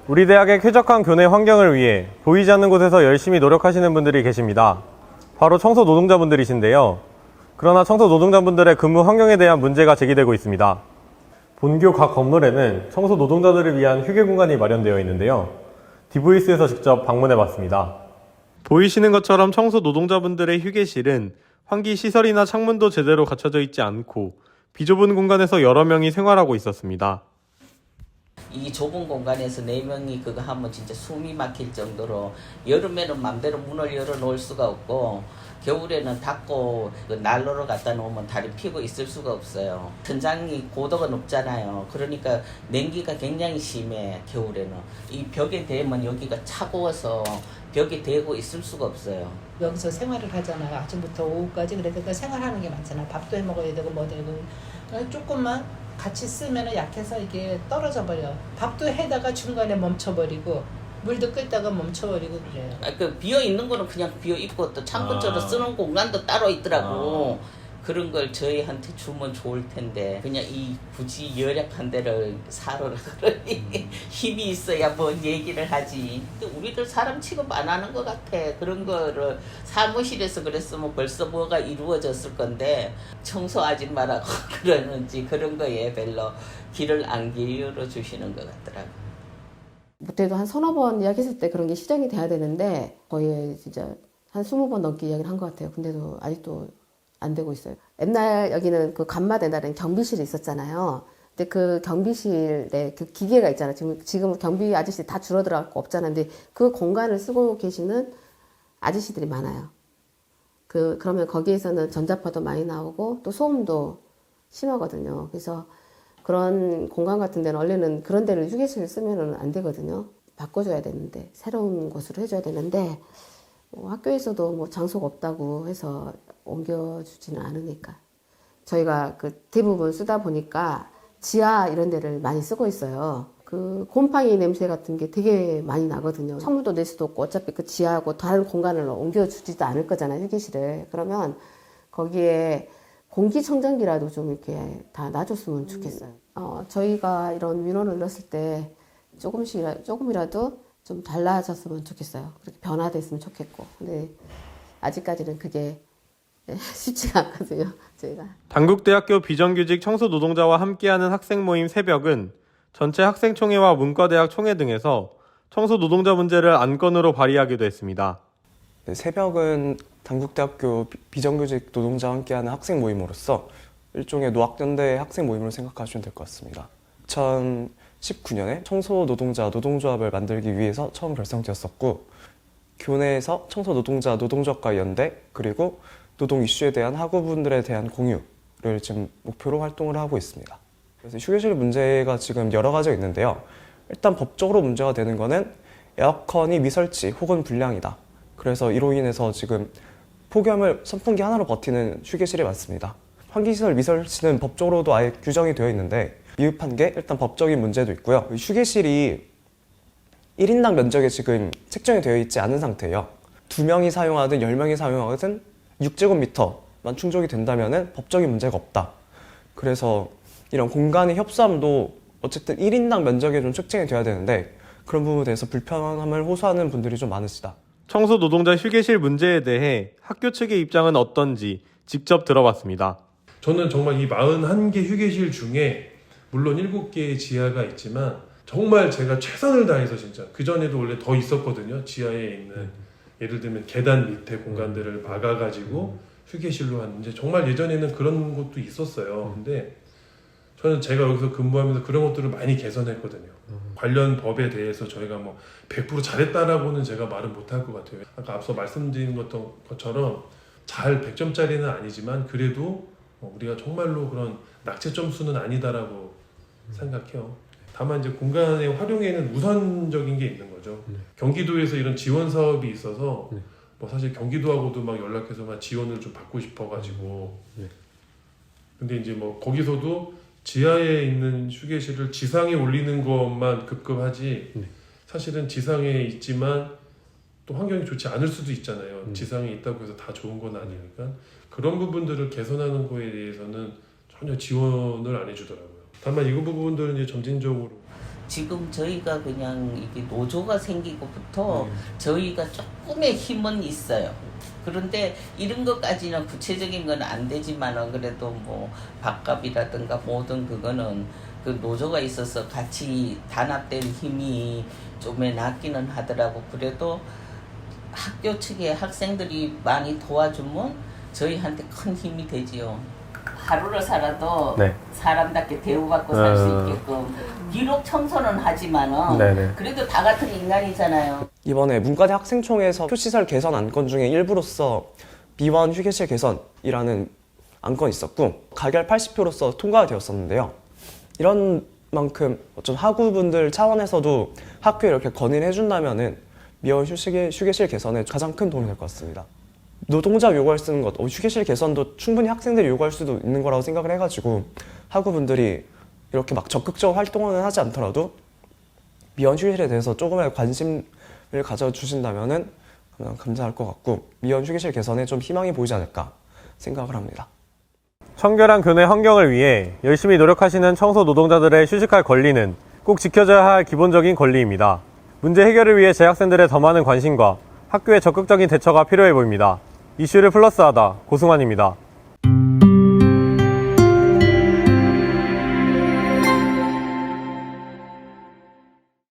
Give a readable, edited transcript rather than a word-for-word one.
우리 대학의 쾌적한 교내 환경을 위해 보이지 않는 곳에서 열심히 노력하시는 분들이 계십니다. 바로 청소 노동자분들이신데요. 그러나 청소 노동자분들의 근무 환경에 대한 문제가 제기되고 있습니다. 본교 각 건물에는 청소 노동자들을 위한 휴게 공간이 마련되어 있는데요. DVS에서 직접 방문해 봤습니다. 보이시는 것처럼 청소 노동자분들의 휴게실은 환기 시설이나 창문도 제대로 갖춰져 있지 않고 비좁은 공간에서 여러 명이 생활하고 있었습니다. 이 좁은 공간에서 4명이 그거 하면 진짜 숨이 막힐 정도로 여름에는 맘대로 문을 열어놓을 수가 없고 겨울에는 닫고 그 난로를 갖다 놓으면 다리 피고 있을 수가 없어요. 천장이 고도가 높잖아요. 그러니까 냉기가 굉장히 심해 겨울에는. 이 벽에 대면 여기가 차가워서 벽에 대고 있을 수가 없어요. 여기서 생활을 하잖아요. 아침부터 오후까지. 그래서 생활하는 게 많잖아요. 밥도 해 먹어야 되고 뭐 되고. 조금만 같이 쓰면 약해서 이게 떨어져 버려. 밥도 해다가 중간에 멈춰버리고 물도 끓다가 멈춰버리고 그래요. 그 비어 있는 거는 그냥 비어 있고 또 창고처럼 쓰는 공간도 따로 있더라고. 그런 걸 저희한테 주면 좋을 텐데 그냥 이 굳이 열악한 데를 사러 그러니 힘이 있어야 뭔 얘기를 하지. 근데 우리들 사람 취급 안 하는 것 같아. 그런 거를 사무실에서 그랬으면 벌써 뭐가 이루어졌을 건데 청소 아줌마라고 그러는지 그런 거에 별로 귀를 안 기울여 주시는 것 같더라고. 못해도 한 서너 번 이야기했을 때 그런 게 시작이 돼야 되는데 거의 진짜 한 20번 넘게 이야기를 한 것 같아요. 근데도 아직도 안 되고 있어요. 옛날 여기는 그 간마다 옛날에는 경비실이 있었잖아요. 근데 그 경비실에 그 기계가 있잖아요. 지금 경비 아저씨 다 줄어들어갖고 없잖아요. 근데 그 공간을 쓰고 계시는 아저씨들이 많아요. 그러면 거기에서는 전자파도 많이 나오고 또 소음도 심하거든요. 그래서 그런 공간 같은 데는 원래는 그런 데를 휴게실을 쓰면 안 되거든요. 바꿔줘야 되는데 새로운 곳으로 해줘야 되는데 학교에서도 뭐 장소가 없다고 해서 옮겨주지는 않으니까 저희가 그 대부분 쓰다 보니까 지하 이런 데를 많이 쓰고 있어요. 그 곰팡이 냄새 같은 게 되게 많이 나거든요. 창문도 낼 수도 없고 어차피 그 지하하고 다른 공간을 옮겨주지도 않을 거잖아요, 휴게실을. 그러면 거기에 공기청정기라도 좀 이렇게 다 놔줬으면 좋겠어요. 저희가 이런 민원을 넣었을 때 조금이라도 좀 달라졌으면 좋겠어요. 그렇게 변화됐으면 좋겠고. 근데 아직까지는 그게 쉽지가 않거든요, 저희가. 단국대학교 비정규직 청소 노동자와 함께하는 학생 모임 새벽은 전체 학생총회와 문과대학 총회 등에서 청소 노동자 문제를 안건으로 발의하기도 했습니다. 네, 새벽은 단국대학교 비정규직 노동자와 함께하는 학생 모임으로서 일종의 노학연대 학생 모임으로 생각하시면 될 것 같습니다. 2019년에 청소 노동자 노동조합을 만들기 위해서 처음 결성되었었고 교내에서 청소 노동자 노동조합과 연대 그리고 노동 이슈에 대한 학우분들에 대한 공유를 지금 목표로 활동을 하고 있습니다. 그래서 휴게실 문제가 지금 여러 가지가 있는데요. 일단 법적으로 문제가 되는 거는 에어컨이 미설치 혹은 불량이다. 그래서 이로 인해서 지금 폭염을 선풍기 하나로 버티는 휴게실이 많습니다. 환기시설 미설치는 법적으로도 아예 규정이 되어 있는데 미흡한 게 일단 법적인 문제도 있고요. 휴게실이 1인당 면적에 지금 책정이 되어 있지 않은 상태예요. 2명이 사용하든 10명이 사용하든 6제곱미터만 충족이 된다면 법적인 문제가 없다. 그래서 이런 공간의 협소함도 어쨌든 1인당 면적에 좀 책정이 돼야 되는데 그런 부분에 대해서 불편함을 호소하는 분들이 좀 많으시다. 청소 노동자 휴게실 문제에 대해 학교 측의 입장은 어떤지 직접 들어봤습니다. 저는 정말 이 41개 휴게실 중에 물론 7개의 지하가 있지만 정말 제가 최선을 다해서 진짜 그전에도 원래 더 있었거든요. 지하에 있는 예를 들면 계단 밑에 공간들을 막아가지고 휴게실로 하는데 정말 예전에는 그런 곳도 있었어요. 근데 저는 제가 여기서 근무하면서 그런 것들을 많이 개선했거든요. 관련 법에 대해서 저희가 뭐 100% 잘했다라고는 제가 말은 못할 것 같아요. 아까 앞서 말씀드린 것처럼 잘 100점짜리는 아니지만 그래도 우리가 정말로 그런 낙제 점수는 아니다라고 생각해요. 다만 이제 공간의 활용에는 우선적인 게 있는 거죠. 경기도에서 이런 지원 사업이 있어서 뭐 사실 경기도하고도 막 연락해서 막 지원을 좀 받고 싶어가지고 근데 이제 뭐 거기서도 지하에 있는 휴게실을 지상에 올리는 것만 급급하지 사실은 지상에 있지만 또 환경이 좋지 않을 수도 있잖아요. 지상에 있다고 해서 다 좋은 건 아니니까 그런 부분들을 개선하는 거에 대해서는 전혀 지원을 안 해주더라고요. 다만 이 부분들은 이제 점진적으로 지금 저희가 그냥 이게 노조가 생기고부터 저희가 조금의 힘은 있어요. 그런데 이런 것까지는 구체적인 건 안 되지만은 그래도 뭐 밥값이라든가 모든 그거는 그 노조가 있어서 같이 단합된 힘이 좀에 낫기는 하더라고. 그래도 학교 측에 학생들이 많이 도와주면 저희한테 큰 힘이 되지요. 하루를 살아도 네. 사람답게 대우받고 살 수 있게끔 비록 청소는 하지만은 네네. 그래도 다 같은 인간이잖아요. 이번에 문과대 학생총회에서 교시설 개선 안건 중에 일부로서 비원 휴게실 개선이라는 안건이 있었고 가결 80표로서 통과가 되었었는데요. 이런 만큼 좀 학우분들 차원에서도 학교에 이렇게 건의를 해준다면은 미원 휴게실 개선에 가장 큰 도움이 될 것 같습니다. 노동자 요구할 쓰는 것, 휴게실 개선도 충분히 학생들이 요구할 수도 있는 거라고 생각을 해가지고 학우분들이 이렇게 막 적극적으로 활동은 하지 않더라도 미원 휴게실에 대해서 조금의 관심을 가져주신다면은 감사할 것 같고 미원 휴게실 개선에 좀 희망이 보이지 않을까 생각을 합니다. 청결한 교내 환경을 위해 열심히 노력하시는 청소 노동자들의 휴식할 권리는 꼭 지켜져야 할 기본적인 권리입니다. 문제 해결을 위해 재학생들의 더 많은 관심과 학교의 적극적인 대처가 필요해 보입니다. 이슈를 플러스하다 고승환입니다.